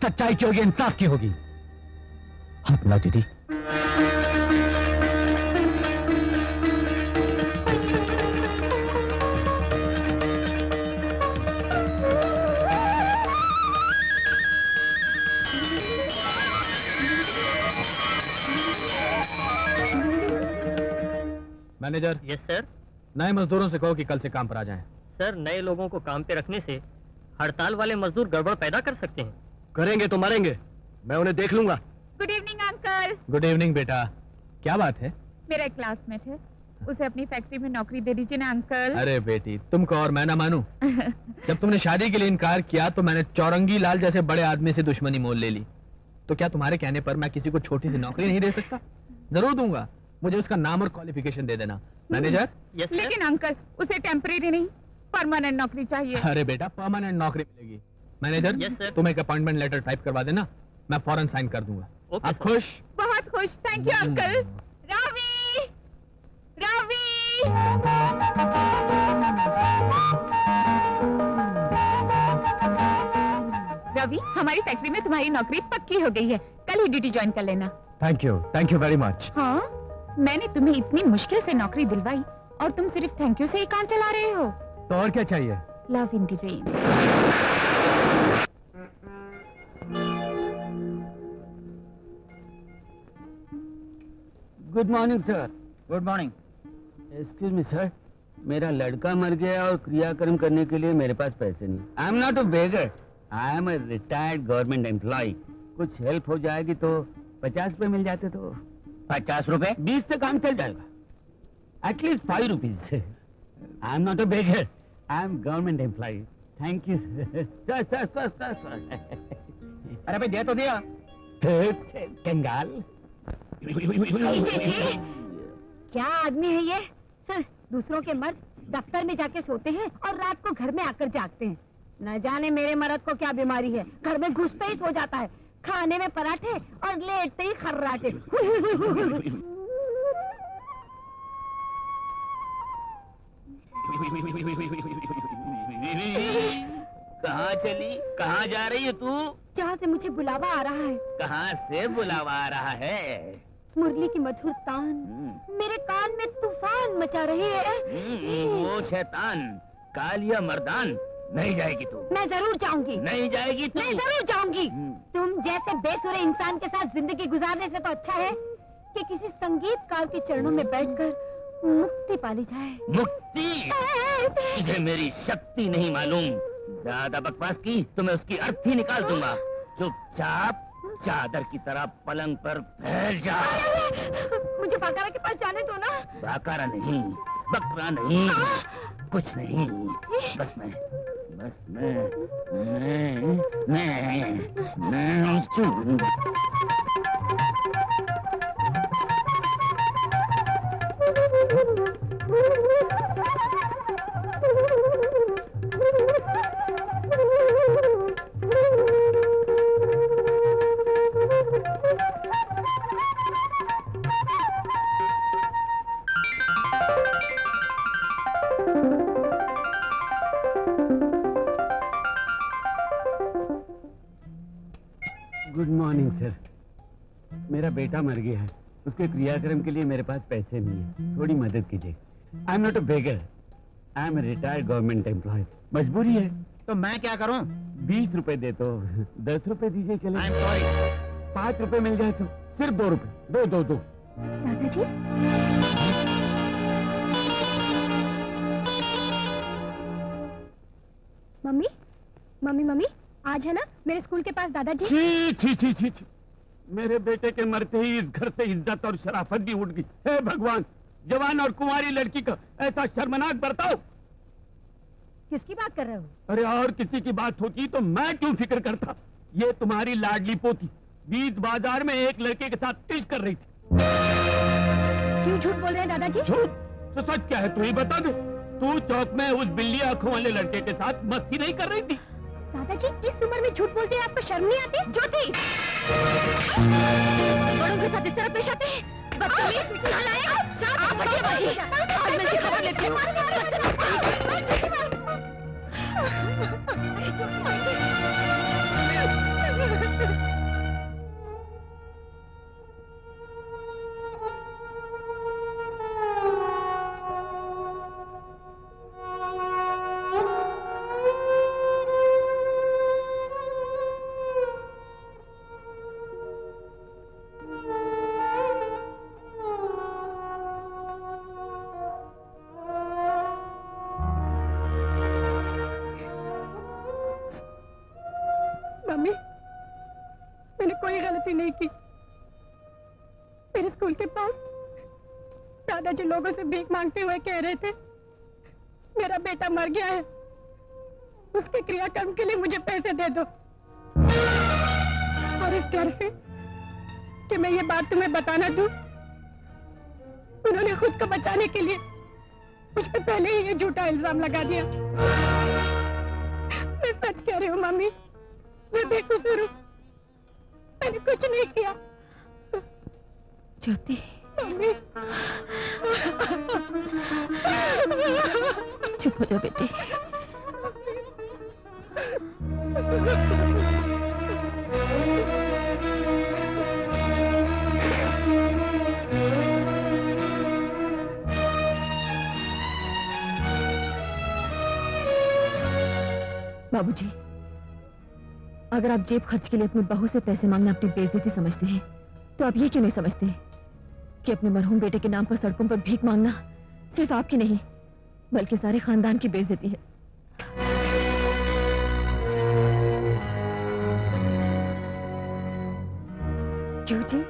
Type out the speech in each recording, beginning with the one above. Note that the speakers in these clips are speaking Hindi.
सच्चाई की होगी, इंसाफ की होगी। हाथ मिलाओ दीदी। मैनेजर। Yes sir. नए मजदूरों से कहो कि कल से काम पर आ जाएं। सर, नए लोगों को काम पे रखने से हड़ताल वाले मजदूर गड़बड़ पैदा कर सकते हैं। करेंगे तो मरेंगे, मैं उन्हें देख लूंगा। Good evening uncle. Good evening बेटा, क्या बात है? मेरा एक क्लासमेट है, उसे अपनी फैक्ट्री में नौकरी दे दीजिए ना अंकल। अरे बेटी, तुमको और मैं ना मानूं। जब तुमने शादी के लिए इनकार किया तो मैंने चौरंगी लाल जैसे बड़े आदमी से दुश्मनी मोल ले ली। तो क्या तुम्हारे कहने पर मैं किसी को छोटी सी नौकरी नहीं दे सकता? जरूर दूंगा, मुझे उसका नाम और क्वालिफिकेशन दे देना। मैनेजर। यस लेकिन अंकल, उसे टेम्परेरी नहीं, परमानेंट नौकरी चाहिए। अरे बेटा, परमानेंट नौकरी मिलेगी। मैनेजर। Yes sir. तुम एक अपॉइंटमेंट लेटर टाइप करवा देना, मैं फौरन साइन कर दूंगा। ओके आप सर। खुश? बहुत खुश, thank you uncle. Ravi, Ravi. Ravi, हमारी फैक्ट्री में तुम्हारी नौकरी पक्की हो गई है, कल ही ड्यूटी ज्वाइन कर लेना। Thank you very much. हाँ, मैंने तुम्हें इतनी मुश्किल से नौकरी दिलवाई और तुम सिर्फ थैंक यू से ही काम चला रहे हो। तो और क्या चाहिए? Love in the rain. Good morning sir. Good morning. Excuse me sir, मेरा लड़का मर गया और क्रियाक्रम करने के लिए मेरे पास पैसे नहीं। I am not a beggar, I am a retired government employee. कुछ हेल्प हो जाएगी तो 50 रुपए मिल जाते तो। 50 रुपए? 20 से काम चल जाएगा। At least 5 rupees. I am not a beggar, I am government employee. Thank you sir sir sir sir sir. अरे भाई दे तो दिया। कंगाल। क्या आदमी है ये? दूसरों के मर्द दफ्तर में जाके सोते हैं और रात को घर में आकर जागते हैं। न जाने मेरे मर्द को क्या बीमारी है, घर में घुसते ही सो जाता है, खाने में पराठे और लेटते ही खर्राटे। कहाँ चली, कहाँ जा रही है तू? जहाँ से मुझे बुलावा आ रहा है। कहाँ से बुलावा आ रहा है? मुरली की मधुर तान मेरे कान में तूफान मचा रही है। वो शैतान कालिया मर्दान नहीं जाएगी तू। मैं जरूर जाऊंगी। नहीं जाएगी तू। मैं जरूर जाऊंगी। तुम जैसे बेसुरे इंसान के साथ जिंदगी गुजारने से तो अच्छा है कि किसी संगीतकार के चरणों में बैठकर मुक्ति पाली जाए। मुक्ति? तुझे मेरी शक्ति नहीं मालूम। ज्यादा बकवास की तो मैं उसकी अर्थी निकाल दूंगा। चुपचाप चादर की तरह पलंग पर फैल जा। मुझे बाकारा के पास जाने दो ना। बाकारा नहीं, बकरा नहीं, कुछ नहीं। बस मैं गुड मॉर्निंग सर। मेरा बेटा मर गया है, उसके क्रियाक्रम के लिए मेरे पास पैसे नहीं है, थोड़ी मदद कीजिए। I am not a beggar, I am retired government employee. मजबूरी है। तो मैं क्या करूं? 20 रुपए दे तो 10 रुपए दीजिए चले। I am sorry. 5 रुपए मिल जाए तो सिर्फ 2 रुपए। दो। दादाजी, मम्मी, आज है ना मेरे स्कूल के पास दादाजी। छी। मेरे बेटे के मरते ही इस घर से इज्जत और शराफत भी उठ गई। हे भगवान, जवान और कुंवारी लड़की का ऐसा शर्मनाक बर्ताव। किसकी बात कर रहे हो? अरे और किसी की बात होती तो मैं क्यों फिक्र करता। ये तुम्हारी लाडली पोती बीच बाजार में एक लड़के के साथ इश्क कर रही थी। क्यों झूठ बोल रहे हैं दादाजी? झूठ? तो सच क्या है तू ही बता दे। तू चौक में उस बिल्ली आंखों वाले लड़के के साथ मस्ती नहीं कर रही थी? दादाजी, इस उम्र में झूठ बोलते हैं, आपको शर्म नहीं आती? ज्योति, बड़ों के साथ इस तरह पेश आते हैं? आज मैं इसकी खबर लेती हूँ। कोई गलती नहीं की। मेरे स्कूल के पास दादाजी लोगों से भीख मांगते हुए कह रहे थे मेरा बेटा मर गया है, उसके क्रियाकर्म के लिए मुझे पैसे दे दो। और इस डर से कि मैं ये बात तुम्हें बताना दूं, उन्होंने खुद को बचाने के लिए मुझ पे पहले ही ये झूठा इल्जाम लगा दिया। मैं सच कह रही हूँ मम्मी, मैं बेकसूर हूँ, मैंने कुछ नहीं किया। ज्योति, मम्मी चुप हो जाओ बेटे। बाबूजी, अगर आप जेब खर्च के लिए अपनी बहू से पैसे मांगना अपनी बेइज्जती समझते हैं, तो आप ये क्यों नहीं समझते कि अपने मरहूम बेटे के नाम पर सड़कों पर भीख मांगना सिर्फ आपकी नहीं बल्कि सारे खानदान की बेइज्जती है। क्यों जी,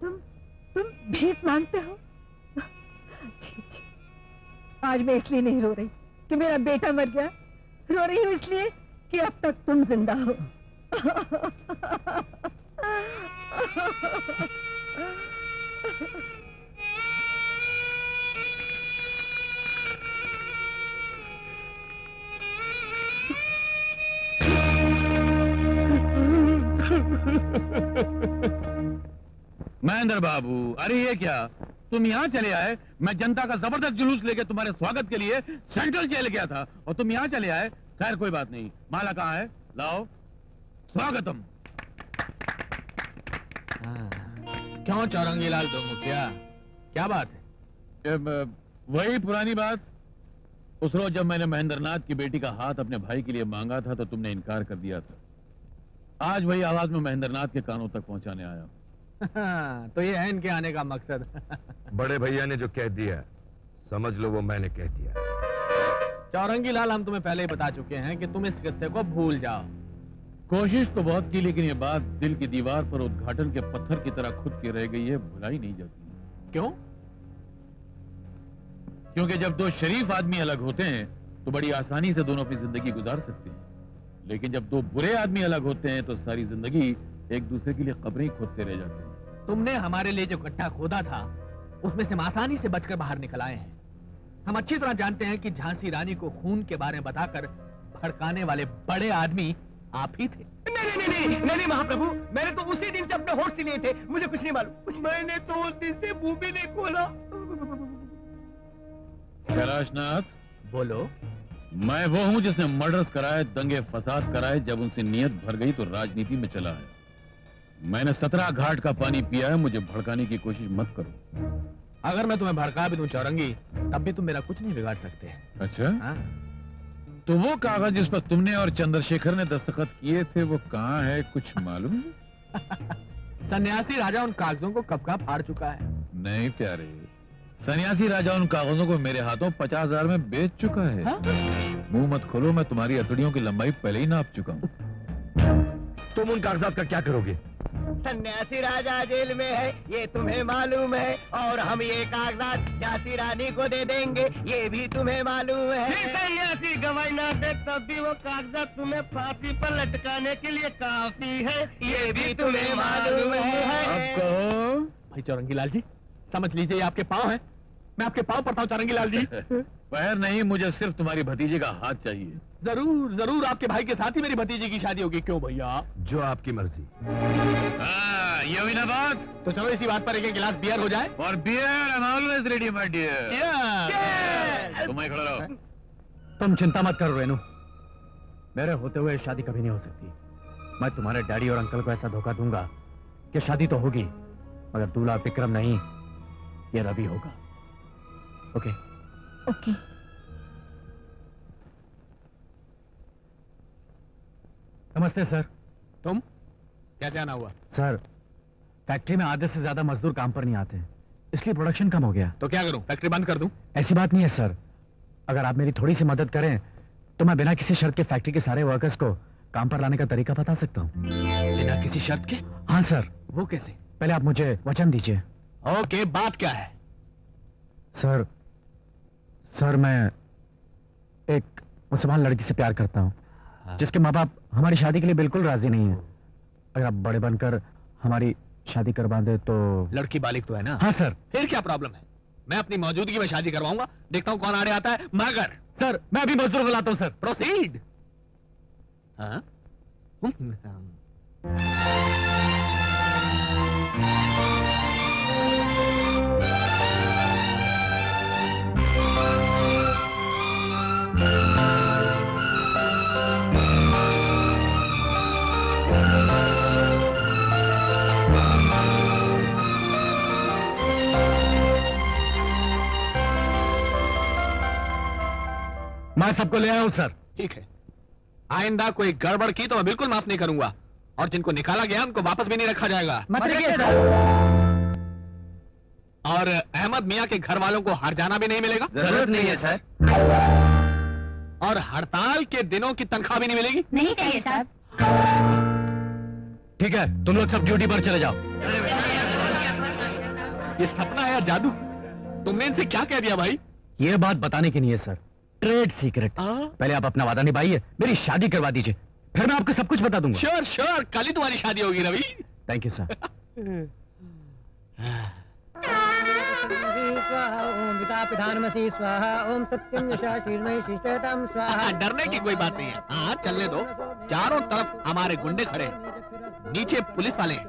तुम भीख मांगते हो? आज मैं इसलिए नहीं रो रही कि मेरा बेटा मर गया, रो रही हूँ इसलिए कि अब तक तुम जिंदा हो। महेंद्र बाबू, अरे ये क्या, तुम यहाँ चले आए? मैं जनता का जबरदस्त जुलूस लेके तुम्हारे स्वागत के लिए सेंट्रल जेल गया था और तुम यहाँ चले आए। खैर कोई बात नहीं, माला कहाँ है? लाओ, स्वागतम। क्यों चौरंगी लाल दो मुखिया, क्या बात है? वही पुरानी बात। उस रोज जब मैंने महेंद्रनाथ की बेटी का हाथ अपने भाई के लिए मांगा था तो तुमने इनकार कर दिया था। आज वही आवाज में महेंद्रनाथ के कानों तक पहुंचाने आया हूं। तो ये है इनके आने का मकसद। बड़े भैया ने जो कह दिया समझ लो वो मैंने कह दिया। चौरंगी लाल, हम तुम्हें पहले ही बता चुके हैं कि तुम इस किस्से को भूल जाओ। कोशिश तो बहुत की लेकिन ये बात दिल की दीवार पर उद्घाटन के पत्थर की तरह खुद की रह गई है, भुलाई नहीं जाती। क्यों? क्योंकि जब दो शरीफ आदमी अलग होते हैं तो बड़ी आसानी से दोनों अपनी जिंदगी गुजार सकते हैं, लेकिन जब दो बुरे आदमी अलग होते हैं तो सारी जिंदगी एक दूसरे के लिए कब्रें खोदते रह जाते हैं। तुमने हमारे लिए जो गड्ढा खोदा था उसमें से हम आसानी से बचकर बाहर निकल आए हैं। हम अच्छी तरह जानते हैं कि झांसी रानी को खून के बारे में बताकर भड़काने वाले बड़े आदमी आप ही थे। नहीं महाप्रभु, मैंने तो उसी दिन से अपने होश से लिए थे, मुझे कुछ नहीं मालूम। मैंने तो उस दिन से मुंह भी नहीं खोला। कैलाशनाथ, बोलो। मैं वो हूं जिसने मर्डर्स कराए, दंगे फसाद कराए। जब उनसे नियत भर गई तो राजनीति में चला है। मैंने 17 घाट का पानी पिया है, मुझे भड़काने की कोशिश मत करो। अगर मैं तुम्हें भड़का भी दूं चौरंगी, तब भी तुम मेरा कुछ नहीं बिगाड़ सकते। अच्छा? हाँ? तो वो कागज जिस पर तुमने और चंद्रशेखर ने दस्तखत किए थे वो कहाँ है, कुछ मालूम? सन्यासी राजा उन कागजों को कब का फाड़ चुका है। नहीं प्यारे, सन्यासी राजा उन कागजों को मेरे हाथों 50,000 में बेच चुका है। हाँ? मुंह मत खोलो, मैं तुम्हारी हथेलियों की लंबाई पहले ही नाप चुका हूँ। तुम उन कागजात का क्या करोगे? सन्यासी राजा जेल में है, ये तुम्हें मालूम है, और हम ये कागजात झांसी रानी को दे देंगे, ये भी तुम्हें मालूम है। सन्यासी गवाही ना दे तब भी वो कागजात तुम्हें फांसी पर लटकाने के लिए काफी है, ये भी तुम्हें मालूम है। अब कहो। भाई चौरंगी लाल जी, समझ लीजिए ये आपके पाँव हैं। मैं आपके पाँव पड़ता हूँ चौरंगी लाल जी। पैर नहीं, मुझे सिर्फ तुम्हारी भतीजी का हाथ चाहिए। जरूर जरूर, आपके भाई के साथ ही मेरी भतीजी की शादी होगी। क्यों भैया? जो आपकी मर्जी। हाँ, ये हुई ना बात। तो चलो इसी बात पर एक गिलास बियर हो जाए। और beer, I am always ready my dear. तुम ही खड़े रहो। तुम चिंता मत करो रेनू, मेरे होते हुए शादी कभी नहीं हो सकती। मैं तुम्हारे डैडी और अंकल को ऐसा धोखा दूंगा कि शादी तो होगी, मगर दूल्हा विक्रम नहीं, ये रवि होगा। ओके? ओके। नमस्ते सर। तुम कैसे आना हुआ? सर, फैक्ट्री में आधे से ज्यादा मजदूर काम पर नहीं आते, इसलिए प्रोडक्शन कम हो गया। तो क्या करूं, फैक्ट्री बंद कर दूं? ऐसी बात नहीं है सर, अगर आप मेरी थोड़ी सी मदद करें तो मैं बिना किसी शर्त के फैक्ट्री के सारे वर्कर्स को काम पर लाने का तरीका बता सकता हूँ। बिना किसी शर्त के? हाँ सर। वो कैसे? पहले आप मुझे वचन दीजिए। ओके, बात क्या है? सर मैं एक मुसलमान लड़की से प्यार करता हूँ, जिसके माँ बाप हमारी शादी के लिए बिल्कुल राजी नहीं है। अगर आप बड़े बनकर हमारी शादी करवा दे तो। लड़की बालिग तो है ना? हाँ सर। फिर क्या प्रॉब्लम है? मैं अपनी मौजूदगी में शादी करवाऊंगा, देखता हूँ कौन आड़े आता है। मगर सर मैं अभी मजदूर बुलाता हूँ सर। प्रोसीड। हाँ? मैं सबको ले आया हूं सर। ठीक है, आइंदा कोई गड़बड़ की तो मैं बिल्कुल माफ नहीं करूंगा, और जिनको निकाला गया उनको वापस भी नहीं रखा जाएगा। मत रखिए सर। और अहमद मियां के घर वालों को हर्जाना भी नहीं मिलेगा। जरूरत नहीं है सर। और हड़ताल के दिनों की तनख्वाह भी नहीं मिलेगी। नहीं चाहिए सर। ठीक है, तुम लोग सब ड्यूटी पर चले जाओ। ये सपना है या जादू? तुमने इनसे क्या कह दिया भाई? ये बात बताने की नहीं है सर, ट्रेड सीक्रेट। पहले आप अपना वादा निभाइए, मेरी शादी करवा दीजिए, फिर मैं आपको सब कुछ बता दूंगा। श्योर श्योर, कल ही तुम्हारी शादी होगी रवि। Thank you sir. ओम पितामसी स्वाहा, ओम सत्यम यशा शीर्णै शिष्यताम स्वाहा। डरने की कोई बात नहीं है। हाँ चलने दो, चारों तरफ हमारे गुंडे खड़े हैं, नीचे पुलिस वाले हैं।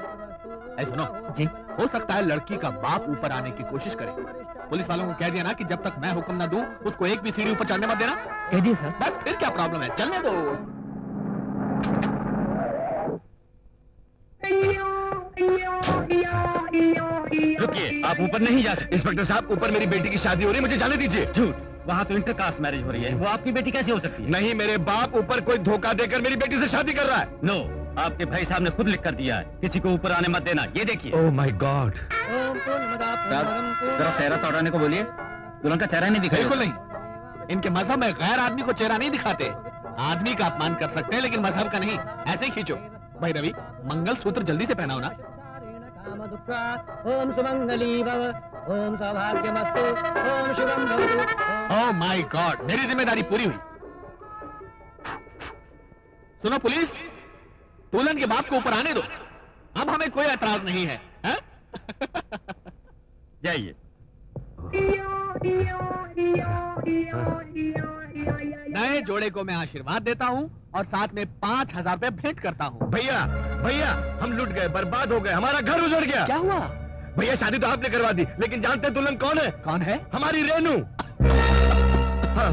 सुनो जी, हो सकता है लड़की का बाप ऊपर आने की कोशिश करे। पुलिस वालों को कह दिया ना कि जब तक मैं हुक्म ना दूं उसको एक भी सीढ़ी ऊपर चढ़ने मत देना। कह दिए सर। बस फिर क्या प्रॉब्लम है, चलने दो। रुकिए, आप ऊपर नहीं जा सकते। इंस्पेक्टर साहब, ऊपर मेरी बेटी की शादी हो रही है, मुझे जाने दीजिए। झूठ, वहाँ तो इंटरकास्ट मैरिज हो रही है, वो आपकी बेटी कैसे हो सकती है? नहीं, मेरे बाप ऊपर कोई धोखा देकर मेरी बेटी से शादी कर रहा है। नो, आपके भाई साहब ने खुद लिख कर दिया है, किसी को ऊपर आने मत देना। ये देखिए। Oh my God. जरा चेहरा तोड़ाने को बोलिए, दुल्हन का चेहरा नहीं दिखाई। बिल्कुल नहीं, इनके मजहब में गैर आदमी को चेहरा नहीं दिखाते। आदमी का अपमान कर सकते हैं लेकिन मजहब का नहीं। ऐसे ही खींचो। भाई रवि, मंगलसूत्र जल्दी से पहनाओ ना। ओम सुमंगली भव, ओम सौभाग्यमस्तु, ओम शुभम भवतु। ओह माय गॉड, मेरी जिम्मेदारी पूरी हुई। सुनो पुलिस, दुल्हन के बाप को ऊपर आने दो, अब हमें कोई एतराज नहीं है, है? जाइए। नए जोड़े को मैं आशीर्वाद देता हूँ और साथ में 5,000 रुपए भेंट करता हूँ। भैया भैया, हम लुट गए, बर्बाद हो गए, हमारा घर उजड़ गया। क्या हुआ? भैया शादी तो आपने करवा दी, लेकिन जानते हैं दुल्हन कौन है? कौन है? हमारी रेनू। हाँ।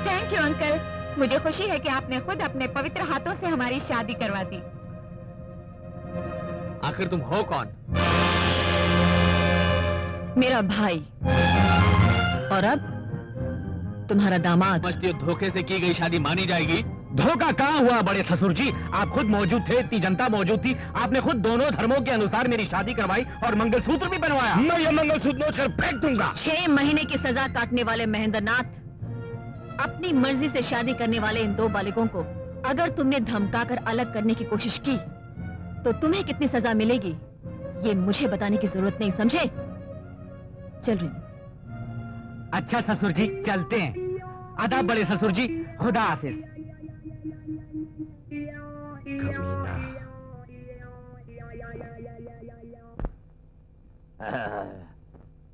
थैंक यू अंकल, मुझे खुशी है कि आपने खुद अपने पवित्र हाथों से हमारी शादी करवा दी। आखिर तुम हो कौन? मेरा भाई, और अब तुम्हारा दामाद। समझती हो धोखे से की गई शादी मानी जाएगी? धोखा कहाँ हुआ बड़े ससुर जी, आप खुद मौजूद थे, इतनी जनता मौजूद थी, आपने खुद दोनों धर्मों के अनुसार मेरी शादी करवाई और मंगलसूत्र भी बनवाया। मैं ये मंगलसूत्र नोच कर फेंक दूंगा। 6 महीने की सजा काटने वाले महेंद्र नाथ, अपनी मर्जी से शादी करने वाले इन 2 बालिगों को अगर तुमने धमकाकर अलग करने की कोशिश की तो तुम्हें कितनी सजा मिलेगी ये मुझे बताने की जरूरत नहीं, समझे? चल रही हूं। अच्छा ससुर जी, चलते हैं। आदाब बड़े ससुर जी, खुदा हाफिज।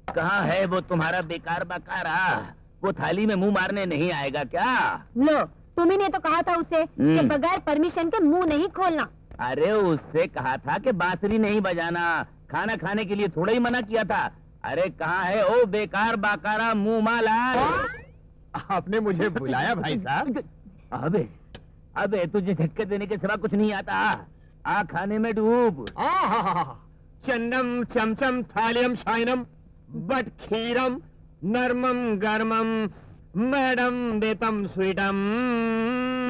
कहाँ है वो तुम्हारा बेकार बकारा? वो थाली में मुंह मारने नहीं आएगा क्या? लो, तुम्ही ने तो कहा था उसे कि बगैर परमिशन के मुंह नहीं खोलना। अरे उससे कहा था कि बांसुरी नहीं बजाना, खाना खाने के लिए थोड़ा ही मना किया था। अरे कहाँ है ओ बेकार बाकारा मुंह माला? आपने मुझे बुलाया भाई साहब? अबे अबे तुझे झटके देने के सिवा कुछ नहीं आता। आ खाने में डूब। चन्नम चमचम थालियम शाइनम बट खीरम नरमम गरमम मैडम देतम स्वीटम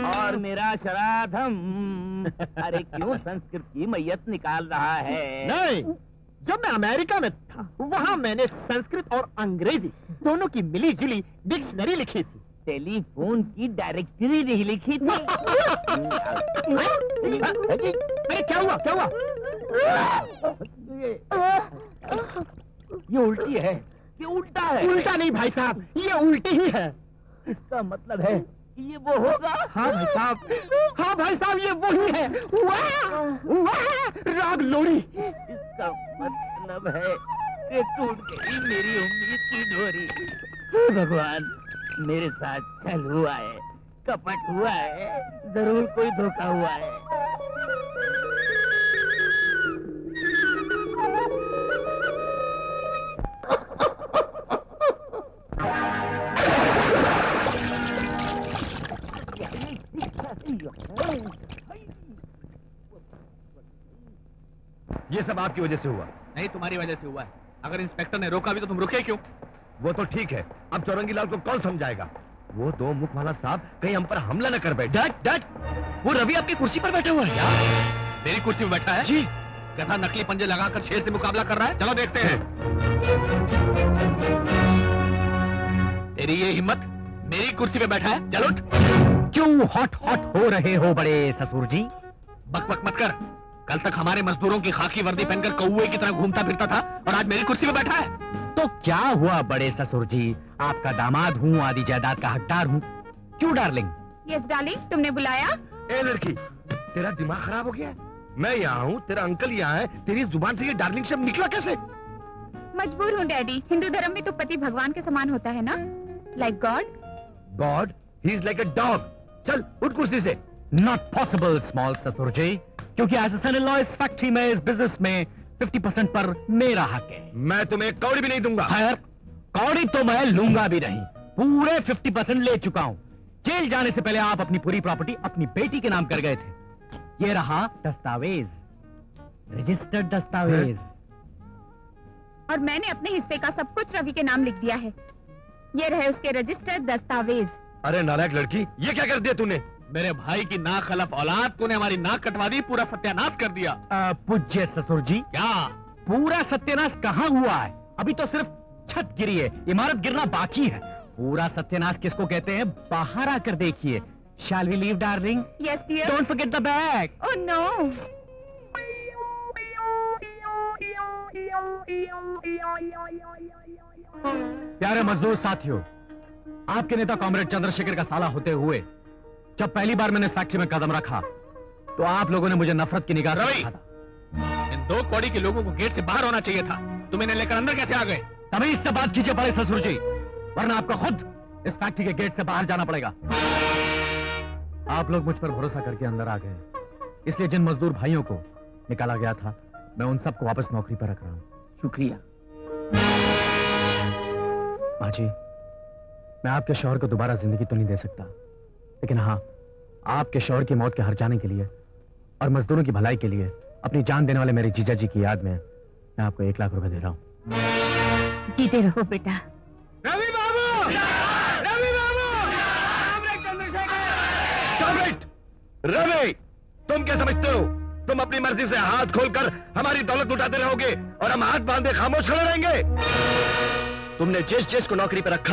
और मेरा श्राद्धम। अरे क्यों संस्कृत की मैयत निकाल रहा है? नहीं, जब मैं अमेरिका में था वहाँ मैंने संस्कृत और अंग्रेजी दोनों की मिली जुली डिक्शनरी लिखी थी। टेलीफोन की डायरेक्टरी नहीं लिखी थी। अरे क्या हुआ क्या हुआ? ये उल्टी है, ये उल्टा है। उल्टा नहीं भाई साहब, ये उल्टी ही है। इसका मतलब है कि ये वो होगा। हाँ भाई साहब, हाँ भाई साहब, ये वही है। वाह वाह, राग लोरी। इसका मतलब है कि टूट गई मेरी उम्मीद की डोरी। भगवान, मेरे साथ छल हुआ है, कपट हुआ है, जरूर कोई धोखा हुआ है। ये सब आपकी वजह से हुआ। नहीं, तुम्हारी वजह से हुआ है। अगर इंस्पेक्टर ने रोका भी तो तुम रुके क्यों? वो तो ठीक है, अब चौरंगी लाल को कौन समझाएगा? वो दो मुख वाला साहब कहीं हम पर हमला न कर बैठे। डट, वो रवि आपकी कुर्सी पर बैठा हुआ है। क्या? मेरी कुर्सी में बैठा है? जी। गधा नकली पंजे लगाकर शेर से मुकाबला कर रहा है। चलो देखते हैं। तेरी ये हिम्मत, मेरी कुर्सी पे बैठा है। चलो उठ। क्यों हॉट हो रहे हो बड़े ससुर जी? बक बक मत कर। कल तक हमारे मजदूरों की खाकी वर्दी पहनकर कौवे की तरह घूमता फिरता था और आज मेरी कुर्सी पे बैठा है। तो क्या हुआ बड़े ससुर जी? आपका दामाद हूँ, आदि जायदाद का हकदार हूँ। क्यों डार्लिंग? यस डार्लिंग, तुमने बुलाया? ए लड़की, तेरा दिमाग खराब हो गया है? मैं यहाँ हूँ, तेरा अंकल यहाँ है, तेरी जुबान से ये डार्लिंग शब्द निकला कैसे? मजबूर हूँ डैडी। हिंदू धर्म में तो पति भगवान के समान होता है ना, like God. God, he is like a dog. चल उठ कुर्सी से। नॉट पॉसिबल स्मॉल ससुर जी, क्योंकि एज सन इन लॉ इस फैक्ट्री में, इस बिजनेस में 50% पर मेरा हक है। मैं तुम्हें एक कौड़ी भी नहीं दूंगा। खैर, कौड़ी तो मैं लूंगा भी नहीं। पूरे 50% ले चुका हूँ। जेल जाने से पहले आप अपनी पूरी प्रॉपर्टी अपनी बेटी के नाम कर गए थे। ये रहा दस्तावेज, रजिस्टर्ड दस्तावेज। और मैंने अपने हिस्से का सब कुछ रवि के नाम लिख दिया है। ये रहे उसके रजिस्टर्ड दस्तावेज। अरे नालायक लड़की, ये क्या कर दिया तूने? मेरे भाई की ना खलफ औलाद, तूने हमारी नाक कटवा दी, पूरा सत्यानाश कर दिया। पूज्य ससुर जी, क्या? पूरा सत्यानाश कहाँ हुआ है? अभी तो सिर्फ छत गिरी है, इमारत गिरना बाकी है। पूरा सत्यानाश किसको कहते हैं, बाहर आकर देखिए। Shall we leave, darling? Yes dear. Don't forget the bag. Oh no. प्यारे मजदूर साथियों, आपके नेता कॉमरेड चंद्रशेखर का साला होते हुए जब पहली बार मैंने इस फैक्ट्री में कदम रखा तो आप लोगों ने मुझे नफरत की निगाह से रवि! देखा था। इन दो कौड़ी के लोगों को गेट से बाहर होना चाहिए था। तुम इन्हें लेकर अंदर कैसे आ गए? तभी इससे बात कीजिए बड़े ससुर जी, वरना आपको खुद इस फैक्ट्री के गेट से बाहर जाना पड़ेगा। आप लोग मुझ पर भरोसा करके अंदर आ गए, इसलिए जिन मजदूर भाइयों को निकाला गया था मैं उन सबको वापस नौकरी पर रख रहा हूँ। शुक्रिया। माँ जी, मैं आपके शौहर को दोबारा जिंदगी तो नहीं दे सकता, लेकिन हाँ, आपके शौहर की मौत के हर जाने के लिए और मजदूरों की भलाई के लिए अपनी जान देने वाले मेरे जीजा जी की याद में मैं आपको 1 लाख रुपए दे रहा हूँ। जीते रहो बेटा। रवि बाबू! रवि बाबू! Stop it! रवि, तुम क्या समझते हो? तुम अपनी मर्जी से हाथ खोलकर हमारी दौलत लुटाते रहोगे और हम हाथ बांधे खामोश खड़े रहेंगे? तुमने जिस जिस को नौकरी पर रखा